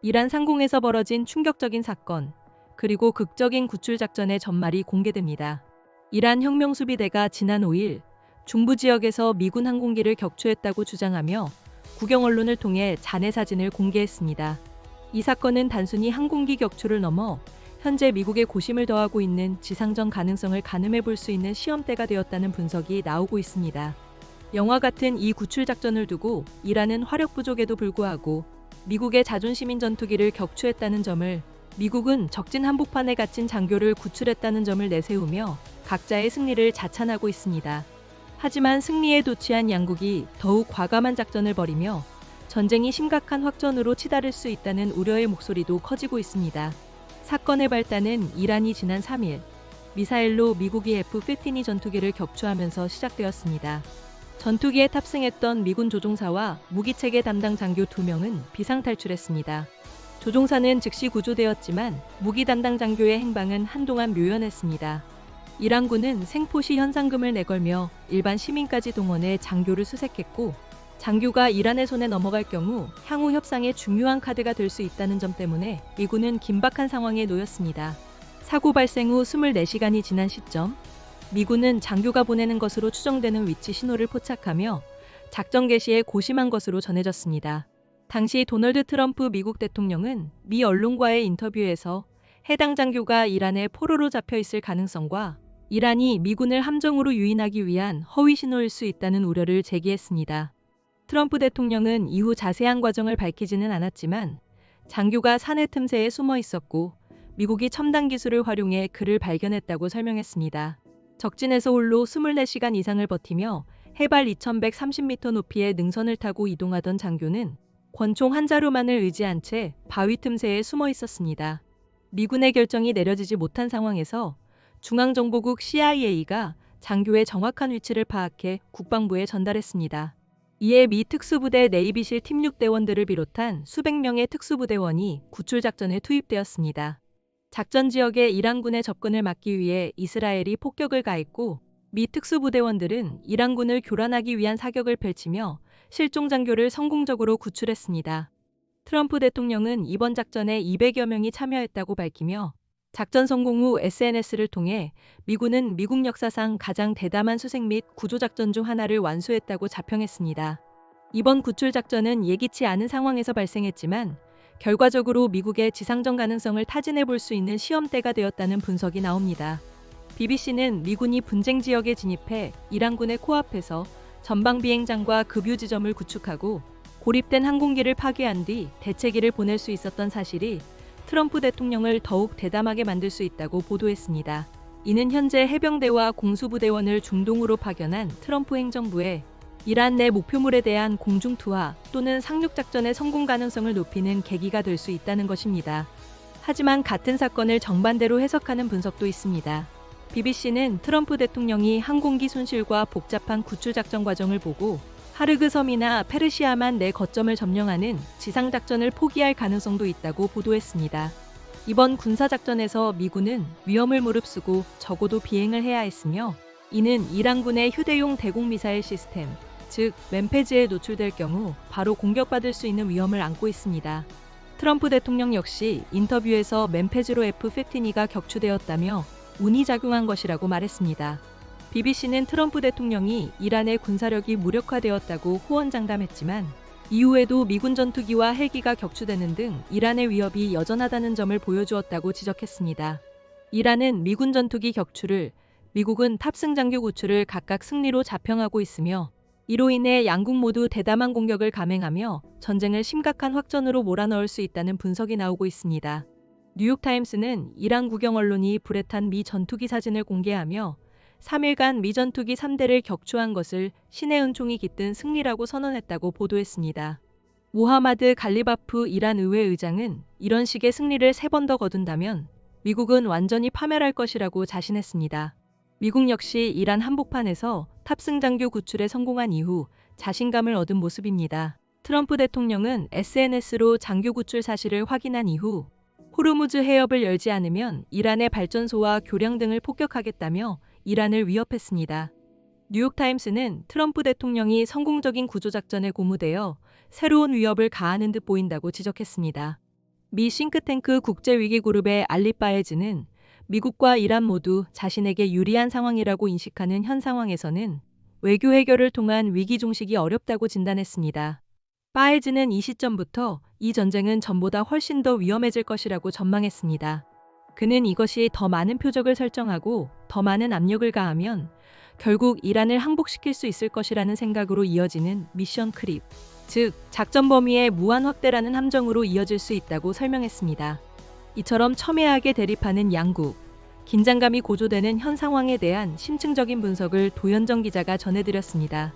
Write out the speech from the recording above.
이란 상공에서 벌어진 충격적인 사건, 그리고 극적인 구출 작전의 전말이 공개됩니다. 이란 혁명수비대가 지난 5일 중부 지역에서 미군 항공기를 격추했다고 주장하며 국영 언론을 통해 잔해 사진을 공개했습니다. 이 사건은 단순히 항공기 격추를 넘어 현재 미국의 고심을 더하고 있는 지상전 가능성을 가늠해 볼 수 있는 시험대가 되었다는 분석이 나오고 있습니다. 영화 같은 이 구출 작전을 두고 이란은 화력 부족에도 불구하고 미국의 자존심인 전투기를 격추했다는 점을, 미국은 적진 한복판에 갇힌 장교를 구출했다는 점을 내세우며 각자의 승리를 자찬하고 있습니다. 하지만 승리에 도취한 양국이 더욱 과감한 작전을 벌이며 전쟁이 심각한 확전으로 치달을 수 있다는 우려의 목소리도 커지고 있습니다. 사건의 발단은 이란이 지난 3일 미사일로 미국이 F-15 전투기를 격추하면서 시작되었습니다. 전투기에 탑승했던 미군 조종사와 무기체계 담당 장교 2명은 비상탈출했습니다. 조종사는 즉시 구조되었지만 무기 담당 장교의 행방은 한동안 묘연했습니다. 이란군은 생포시 현상금을 내걸며 일반 시민까지 동원해 장교를 수색했고, 장교가 이란의 손에 넘어갈 경우 향후 협상의 중요한 카드가 될 수 있다는 점 때문에 미군은 긴박한 상황에 놓였습니다. 사고 발생 후 24시간이 지난 시점, 미군은 장교가 보내는 것으로 추정되는 위치 신호를 포착하며 작전 개시에 고심한 것으로 전해졌습니다. 당시 도널드 트럼프 미국 대통령은 미 언론과의 인터뷰에서 해당 장교가 이란의 포로로 잡혀 있을 가능성과 이란이 미군을 함정으로 유인하기 위한 허위 신호일 수 있다는 우려를 제기했습니다. 트럼프 대통령은 이후 자세한 과정을 밝히지는 않았지만 장교가 산해 틈새에 숨어 있었고 미국이 첨단 기술을 활용해 그를 발견했다고 설명했습니다. 적진에서 홀로 24시간 이상을 버티며 해발 2130m 높이의 능선을 타고 이동하던 장교는 권총 한 자루만을 의지한 채 바위 틈새에 숨어 있었습니다. 미군의 결정이 내려지지 못한 상황에서 중앙정보국 CIA가 장교의 정확한 위치를 파악해 국방부에 전달했습니다. 이에 미 특수부대 네이비실 팀 6대원들을 비롯한 수백 명의 특수부대원이 구출작전에 투입되었습니다. 작전 지역에 이란군의 접근을 막기 위해 이스라엘이 폭격을 가했고, 미 특수부대원들은 이란군을 교란하기 위한 사격을 펼치며 실종 장교를 성공적으로 구출했습니다. 트럼프 대통령은 이번 작전에 200여 명이 참여했다고 밝히며 작전 성공 후 SNS를 통해 미군은 미국 역사상 가장 대담한 수색 및 구조작전 중 하나를 완수했다고 자평했습니다. 이번 구출 작전은 예기치 않은 상황에서 발생했지만 결과적으로 미국의 지상전 가능성을 타진해 볼 수 있는 시험대가 되었다는 분석이 나옵니다. BBC는 미군이 분쟁 지역에 진입해 이란군의 코앞에서 전방 비행장과 급유 지점을 구축하고 고립된 항공기를 파괴한 뒤 대체기를 보낼 수 있었던 사실이 트럼프 대통령을 더욱 대담하게 만들 수 있다고 보도했습니다. 이는 현재 해병대와 공수부대원을 중동으로 파견한 트럼프 행정부의 이란 내 목표물에 대한 공중 투하 또는 상륙 작전의 성공 가능성을 높이는 계기가 될 수 있다는 것입니다. 하지만 같은 사건을 정반대로 해석하는 분석도 있습니다. BBC는 트럼프 대통령이 항공기 손실과 복잡한 구출 작전 과정을 보고 하르그 섬이나 페르시아만 내 거점을 점령하는 지상 작전을 포기할 가능성도 있다고 보도했습니다. 이번 군사 작전에서 미군은 위험을 무릅쓰고 적어도 비행을 해야 했으며, 이는 이란군의 휴대용 대공 미사일 시스템, 즉 램페지에 노출될 경우 바로 공격받을 수 있는 위험을 안고 있습니다. 트럼프 대통령 역시 인터뷰에서 램페지로 F-15가 격추되었다며 운이 작용한 것이라고 말했습니다. BBC는 트럼프 대통령이 이란의 군사력이 무력화되었다고 호언장담했지만 이후에도 미군 전투기와 헬기가 격추되는 등 이란의 위협이 여전하다는 점을 보여주었다고 지적했습니다. 이란은 미군 전투기 격추를, 미국은 탑승 장교 구출을 각각 승리로 자평하고 있으며, 이로 인해 양국 모두 대담한 공격을 감행하며 전쟁을 심각한 확전으로 몰아넣을 수 있다는 분석이 나오고 있습니다. 뉴욕타임스는 이란 국영 언론이 불에 탄 미 전투기 사진을 공개하며 3일간 미 전투기 3대를 격추한 것을 신의 은총이 깃든 승리라고 선언했다고 보도했습니다. 모하마드 갈리바프 이란 의회 의장은 이런 식의 승리를 3번 더 거둔다면 미국은 완전히 파멸할 것이라고 자신했습니다. 미국 역시 이란 한복판에서 탑승 장교 구출에 성공한 이후 자신감을 얻은 모습입니다. 트럼프 대통령은 SNS로 장교 구출 사실을 확인한 이후 호르무즈 해협을 열지 않으면 이란의 발전소와 교량 등을 폭격하겠다며 이란을 위협했습니다. 뉴욕타임스는 트럼프 대통령이 성공적인 구조작전에 고무되어 새로운 위협을 가하는 듯 보인다고 지적했습니다. 미 싱크탱크 국제위기그룹의 알리 바에즈는 미국과 이란 모두 자신에게 유리한 상황이라고 인식하는 현 상황에서는 외교 해결을 통한 위기 종식이 어렵다고 진단했습니다. 바에즈는 이 시점부터 이 전쟁은 전보다 훨씬 더 위험해질 것이라고 전망했습니다. 그는 이것이 더 많은 표적을 설정하고 더 많은 압력을 가하면 결국 이란을 항복시킬 수 있을 것이라는 생각으로 이어지는 미션 크립, 즉 작전 범위의 무한 확대라는 함정으로 이어질 수 있다고 설명했습니다. 이처럼 첨예하게 대립하는 양국, 긴장감이 고조되는 현 상황에 대한 심층적인 분석을 도현정 기자가 전해드렸습니다.